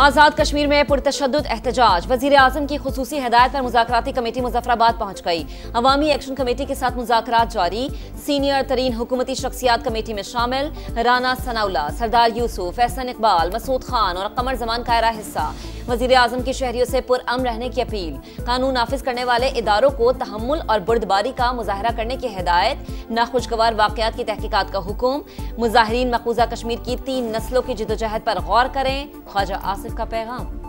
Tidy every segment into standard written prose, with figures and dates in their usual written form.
आजाद कश्मीर में पुरतशद्दुद एहतजाज। वजीर आजम की खुसूसी हिदायत पर मुज़ाकराती कमेटी मुजफ्फराबाद पहुंच गई। अवामी एक्शन कमेटी के साथ मुज़ाकरात जारी। सीनियर तरीन हुकूमती शख्सियात कमेटी में शामिल। राना सनाउल्लाह, सरदार यूसुफ, एहसन इकबाल, मसूद खान और कमर जमान कायरा हिस्सा। वजीर आजम की शहरियों से पुरअमन रहने की अपील। कानून नाफिज करने वाले इदारों को तहम्मुल और बुर्दबारी का मुजाहरा करने की हिदायत। नाखुशगवार वाकयात की तहकीकात का हुक्म। मुजाहिरीन मकबूजा कश्मीर की 3 नस्लों की जिदोजहद पर गौर करें। ख्वाजा आसिफ का पैगाम।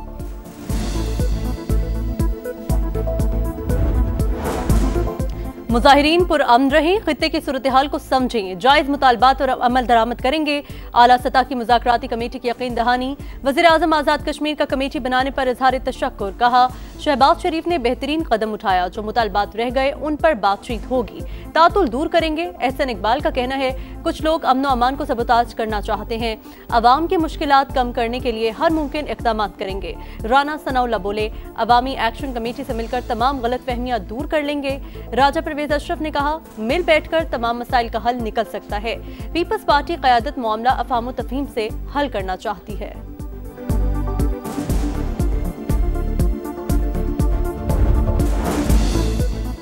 मुजाहिरीन पुरअमन रहें, खित्ते की सूरत हाल को समझें, जायज मुतालबात और अमल दरामद करेंगे। आला सतह की मुज़ाकराती कमेटी की यकीन दहानी। वज़ीर आज़म आज़ाद कश्मीर का कमेटी बनाने पर इजहार तशक्कुर। कहा, शहबाज शरीफ ने बेहतरीन कदम उठाया, जो मुतालबात रह गए उन पर बातचीत होगी, तातुल दूर करेंगे। एहसन इकबाल का कहना है, कुछ लोग अमन अमान को सबोताज करना चाहते हैं, अवाम की मुश्किलात कम करने के लिए हर मुमकिन इक़दाम करेंगे। राना सनाउल्लाह बोले, अवामी एक्शन कमेटी से मिलकर तमाम गलत फहमियां दूर कर लेंगे। राजा परवेज अशरफ ने कहा, मिल बैठकर तमाम मसाइल का हल निकल सकता है। पीपल्स पार्टी क़यादत मामला अफ़ाम व तफ़हीम से हल करना चाहती है।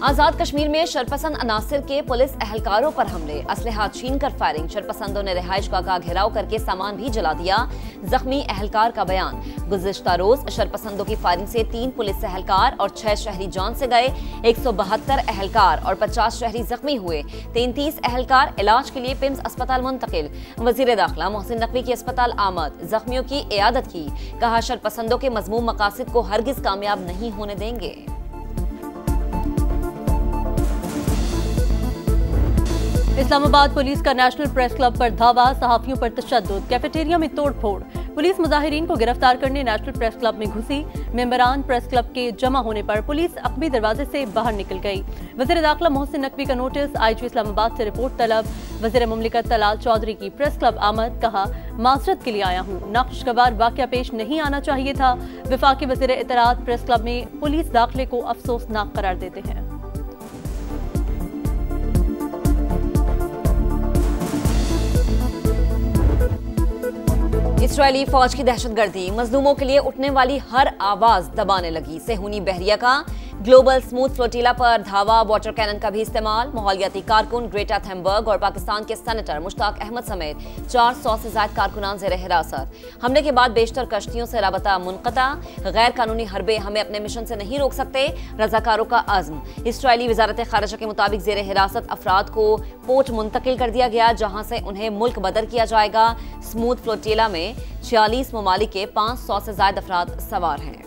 आजाद कश्मीर में शरपसंद अनासिर के पुलिस एहलकारों पर हमले, असलहा छीन कर फायरिंग। शरपसंदों ने रिहाइशगाह का घेराव करके सामान भी जला दिया। जख्मी एहलकार का बयान, गुज़िश्ता रोज शरपसंदों की फायरिंग से 3 पुलिस एहलकार और 6 शहरी जान से गए। 172 एहलकार और 50 शहरी जख्मी हुए। 33 एहलकार इलाज के लिए पिम्स अस्पताल मुंतकिल। वज़ीर दाखिला मोहसिन नकवी की अस्पताल आमद, जख्मियों की इयादत की। कहा, शरपसंदों के मज़मूम मकासद को हरगिज कामयाब नहीं होने देंगे। इस्लामाबाद पुलिस का नेशनल प्रेस क्लब पर धावा, सहाफियों पर तशद्दुद, कैफेटेरिया में तोड़फोड़। पुलिस मुजाहिरीन को गिरफ्तार करने नेशनल प्रेस क्लब में घुसी। मेंबरान प्रेस क्लब के जमा होने पर पुलिस अकबी दरवाजे से बाहर निकल गई। वज़ीर दाखिला मोहसिन नकवी का नोटिस, IG इस्लामाबाद से रिपोर्ट तलब। वज़ीर मुमलिकत तलाल चौधरी की प्रेस क्लब आमद। कहा, माजरत के लिए आया हूँ, नाखुशगवार वाक़या पेश नहीं आना चाहिए था। वफाकी वज़ीर इत्तलात प्रेस क्लब में पुलिस दाखिले को अफसोसनाक करार देते हैं। इस्राएली फौज की दहशतगर्दी, मजलूमों के लिए उठने वाली हर आवाज दबाने लगी। सेहूनी बहरिया का ग्लोबल स्मूथ फ्लोटीला पर धावा, वाटर कैनन का भी इस्तेमाल। माहौलियाती कारकुन ग्रेटा थेम्बर्ग और पाकिस्तान के सेनेटर मुश्ताक अहमद समेत 400 से ज्यादा कारकुनान ज़ेर हिरासत। हमले के बाद बेशतर कश्तियों से राबता मुनक़ता। गैर कानूनी हरबे हमें अपने मिशन से नहीं रोक सकते, रजाकारों का अज़्म। इस्राएली वज़ारत ख़ारिजा के मुताबिक ज़ेर हिरासत अफराद को पोर्ट मुंतकिल कर दिया गया, जहाँ से उन्हें मुल्क बदर किया जाएगा। स्मूथ फ्लोटीला में 46 ममालिक के 500 से ज्यादा अफराद सवार हैं।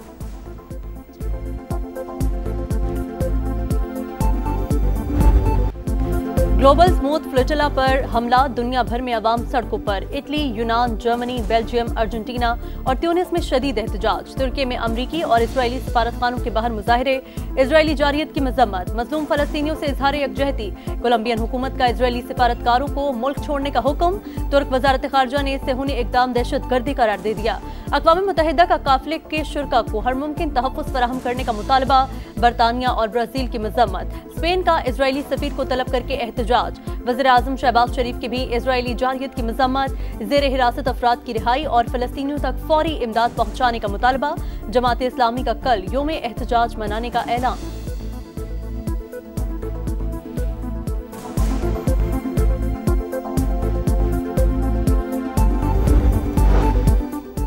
ग्लोबल स्मूथ फ्लोटिला पर हमला, दुनिया भर में अवाम सड़कों पर। इटली, यूनान, जर्मनी, बेल्जियम, अर्जेंटीना और ट्यूनिस में शदीद एहतजाज। तुर्की में अमरीकी और इसराइली सफारतखानों के बाहर मुजाहरे। इसराइली जारियत की मजम्मत, मजलूम फलस्तीनियों से इजहार यकजहती। कोलंबियन हुकूमत का इसराइली सफारतकारों को मुल्क छोड़ने का हुक्म। तुर्क वजारत खारजा ने सेहूनी इक़दाम दहशतगर्दी करार दे दिया। अक़वाम मुत्तहिदा का काफिले के शुरका को हर मुमकिन तहफ़्फ़ुज़ फराहम करने का मुतालबा। बरतानिया और ब्राज़ील की मजम्मत। स्पेन का इसराइली सफ़ीर को तलब करके एहतजाज। वज़ीर आज़म शहबाज शरीफ की भी इसराइली जारियत की मजम्मत। ज़ेर हिरासत अफराद की रिहाई और फ़लस्तीनियों तक फौरी इमदाद पहुँचाने का मुतालबा। जमात इस्लामी का कल योम एहतजाज मनाने का ऐलान।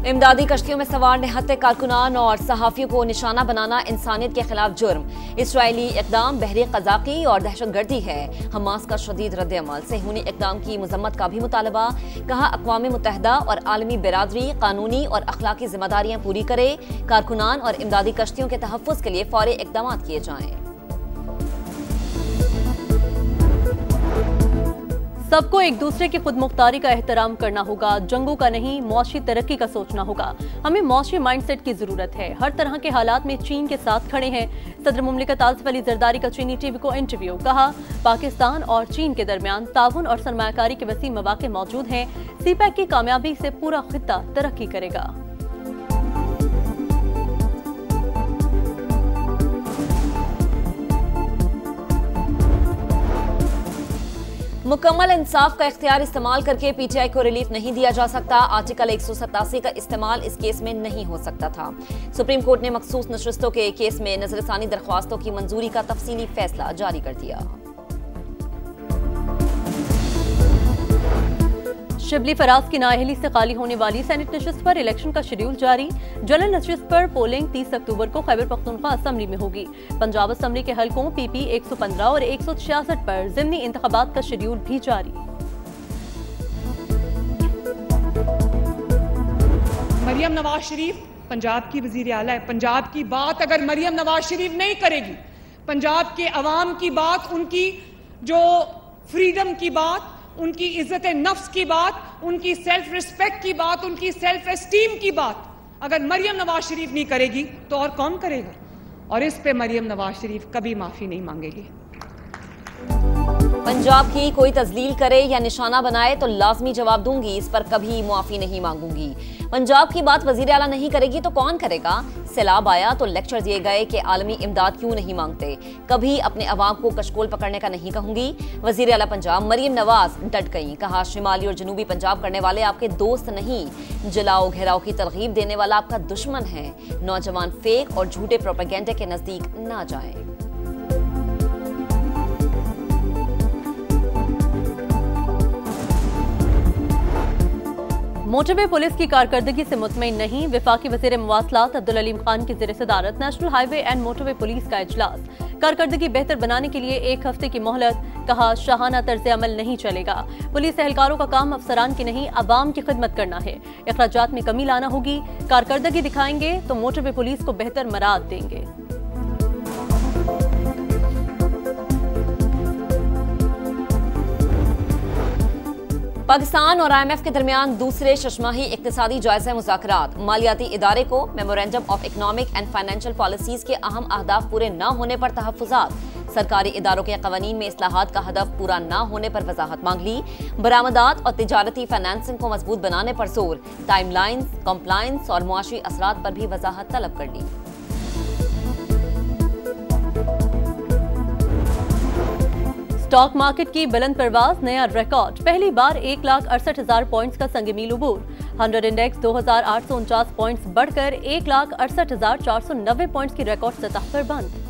इमदादी कश्तियों में सवार निहत्ते कारकुनान और सहाफियों को निशाना बनाना इंसानियत के खिलाफ जुर्म। इसराइली इक़दाम बहरी क़ज़ाक़ी और दहशतगर्दी है। हमास का शदीद रद्द-ए-अमल। सेहूनी इक़दाम की मजम्मत का भी मुतालबा। कहा, अक़वाम मुत्तहिदा और आलमी बिरादरी कानूनी और अखलाकी जिम्मेदारियां पूरी करे। कारकुनान और इमदादी कश्तियों के तहफ़्फ़ुज़ के लिए फौरी इक़दाम किए जाएं। सबको एक दूसरे की खुद मुख्तारी का एहतराम करना होगा, जंगों का नहीं, मौशी तरक्की का सोचना होगा। हमें मौशी माइंडसेट की जरूरत है। हर तरह के हालात में चीन के साथ खड़े हैं। सदर मुमलिकत आसिफ अली जरदारी का चीनी टीवी को इंटरव्यू। कहा, पाकिस्तान और चीन के दरमियान ताउन और सरमायाकारी के वसी मौके मौजूद हैं। सीपैक की कामयाबी से पूरा खित्ता तरक्की करेगा। मुकम्मल इंसाफ का इख्तियार इस्तेमाल करके पीटीआई को रिलीफ नहीं दिया जा सकता। आर्टिकल 187 का इस्तेमाल इस केस में नहीं हो सकता था। सुप्रीम कोर्ट ने मखसूस नशस्तों के केस में नजरसानी दरख्वास्तों की मंजूरी का तफसीली फैसला जारी कर दिया। शिबली फराज की नाअहली से खाली होने वाली सेनेट नशिस्त पर इलेक्शन का शेड्यूल जारी। जनरल नशिस्त पर पोलिंग 30 अक्टूबर को खैबर पख्तूनख्वा असम्बली में होगी। पंजाब असम्बली के हलकों PP 115 और 166 पर ज़िमनी इंतखाबात का शेड्यूल भी जारी। मरियम नवाज शरीफ पंजाब की वजीर आला है। पंजाब की बात अगर मरियम नवाज शरीफ नहीं करेगी, पंजाब के अवाम की बात, उनकी जो फ्रीडम की बात, उनकी इज्जत नफ्स की बात, उनकी सेल्फ रिस्पेक्ट की बात, उनकी सेल्फ एस्टीम की बात अगर मरियम नवाज शरीफ नहीं करेगी तो और कौन करेगा? और इस पे मरियम नवाज शरीफ कभी माफी नहीं मांगेगी। पंजाब की कोई तजलील करे या निशाना बनाए तो लाजमी जवाब दूंगी, इस पर कभी मुआफी नहीं मांगूंगी। पंजाब की बात वजीर आला नहीं करेगी तो कौन करेगा? सैलाब आया तो लेक्चर दिए गए कि आलमी इमदाद क्यों नहीं मांगते। कभी अपने अवाम को कशकोल पकड़ने का नहीं कहूंगी। वजीर आला पंजाब मरियम नवाज डट गई। कहा, शिमाली और जनूबी पंजाब करने वाले आपके दोस्त नहीं, जलाओ घेराव की तरगीब देने वाला आपका दुश्मन है। नौजवान फेक और झूठे प्रोपेगेंडे के नजदीक ना जाएं। मोटरवे पुलिस की कारकर्दगी से मुतमईन नहीं। वफाकी वज़ीर मवासलात अब्दुल अलीम खान की ज़ेर सदारत national highway and motorway police का इजलास। कारकर्दगी बेहतर बनाने के लिए 1 हफ्ते की मोहलत। कहा, शाहाना तर्ज अमल नहीं चलेगा। पुलिस एहलकारों का काम अफसरान की नहीं, अवाम की खिदमत करना है। अखराजात में कमी लाना होगी। कारकर्दगी दिखाएंगे तो मोटरवे पुलिस को बेहतर मराद देंगे। पाकिस्तान और IMF के दरमियान दूसरे शशमाही इक्तिसादी जायजा मुज़ाकरात। मालियाती इदारे को memorandum of economic and financial policies के अहम अहदाफ पूरे न होने पर तहफ़्फ़ुज़ात। सरकारी इदारों के कवानीन में इस्लाहात का हदफ पूरा न होने पर वजाहत मांग ली। बरामदात और तिजारती फाइनेंसिंग को मजबूत बनाने पर जोर। टाइमलाइंस, कॉम्प्लायंस और मुआशी असरात पर भी वजाहत तलब कर ली। स्टॉक मार्केट की बुलंद परवाज, नया रिकॉर्ड। पहली बार 1,68,000 पॉइंट्स का संगमील उबूर। 100 इंडेक्स 2,849 पॉइंट्स बढ़कर 1,68,490 पॉइंट्स की रिकॉर्ड सतह पर बंद।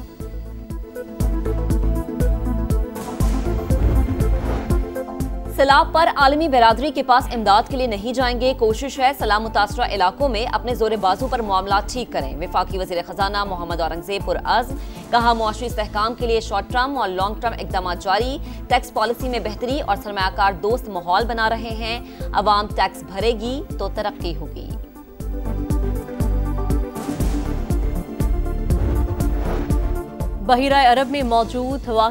सैलाब पर आलमी बिरादरी के पास इमदाद के लिए नहीं जाएंगे। कोशिश है सैलाब मुतासरा इलाकों में अपने जोरे बाजू पर मामला ठीक करें। वफाकी वज़ीर खजाना मोहम्मद औरंगजेब पुरअज़्म। कहा, मुआशी इस्तेहकाम के लिए शॉर्ट टर्म और लॉन्ग टर्म इकदाम जारी। टैक्स पॉलिसी में बेहतरी और सरमायाकार दोस्त माहौल बना रहे हैं। अवाम टैक्स भरेगी तो तरक्की होगी। बहीरा अरब में मौजूद हवा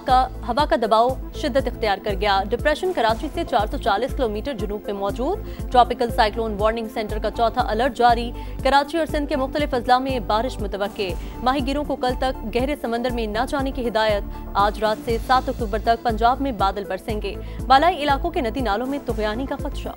का दबाव शिद्दत इख्तियार कर गया। डिप्रेशन कराची से 440 किलोमीटर जुनूब में मौजूद। ट्रॉपिकल साइक्लोन वार्निंग सेंटर का चौथा अलर्ट जारी। कराची और सिंध के मुख्तलिफ अजला में बारिश मुतवक्के। माहीगीरों को कल तक गहरे समंदर में न जाने की हिदायत। आज रात से 7 अक्टूबर तक पंजाब में बादल बरसेंगे। बालाई इलाकों के नदी नालों में तुग़यानी का खदशा।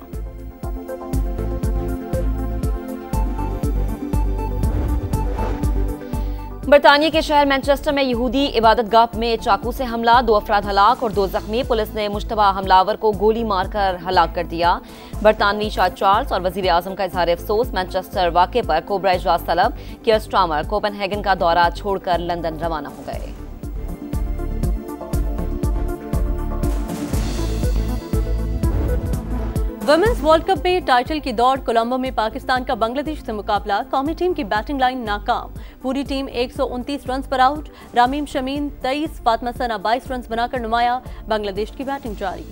बरतानिया के शहर मैनचेस्टर में यहूदी इबादतगाह में चाकू से हमला। 2 अफराद हलाक और 2 जख्मी। पुलिस ने मुश्तबा हमलावर को गोली मारकर हलाक कर दिया। बरतानवी शाह चार्ल्स और वजीर आजम का इजहार अफसोस। मैनचेस्टर वाक़े पर कोबरा इजलास तलब। कियर स्टार्मर कोपेनहेगन का दौरा छोड़कर लंदन रवाना हो गए। वुमेन्स वर्ल्ड कप में टाइटल की दौड़। कोलंबो में पाकिस्तान का बांग्लादेश से मुकाबला। कौमी टीम की बैटिंग लाइन नाकाम। पूरी टीम 129 रन पर आउट। रामीम शमीन 23, फातिमा सना 22 रन बनाकर नुमाया। बांग्लादेश की बैटिंग जारी।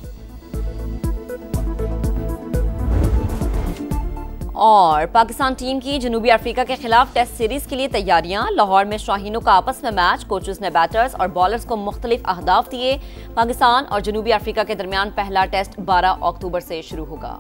और पाकिस्तान टीम की जनूबी अफ्रीका के खिलाफ टेस्ट सीरीज के लिए तैयारियां। लाहौर में शाहीनों का आपस में मैच। कोचेस ने बैटर्स और बॉलर्स को मुख्तलिफ अहदाफ दिए। पाकिस्तान और जनूबी अफ्रीका के दरमियान पहला टेस्ट 12 अक्टूबर से शुरू होगा।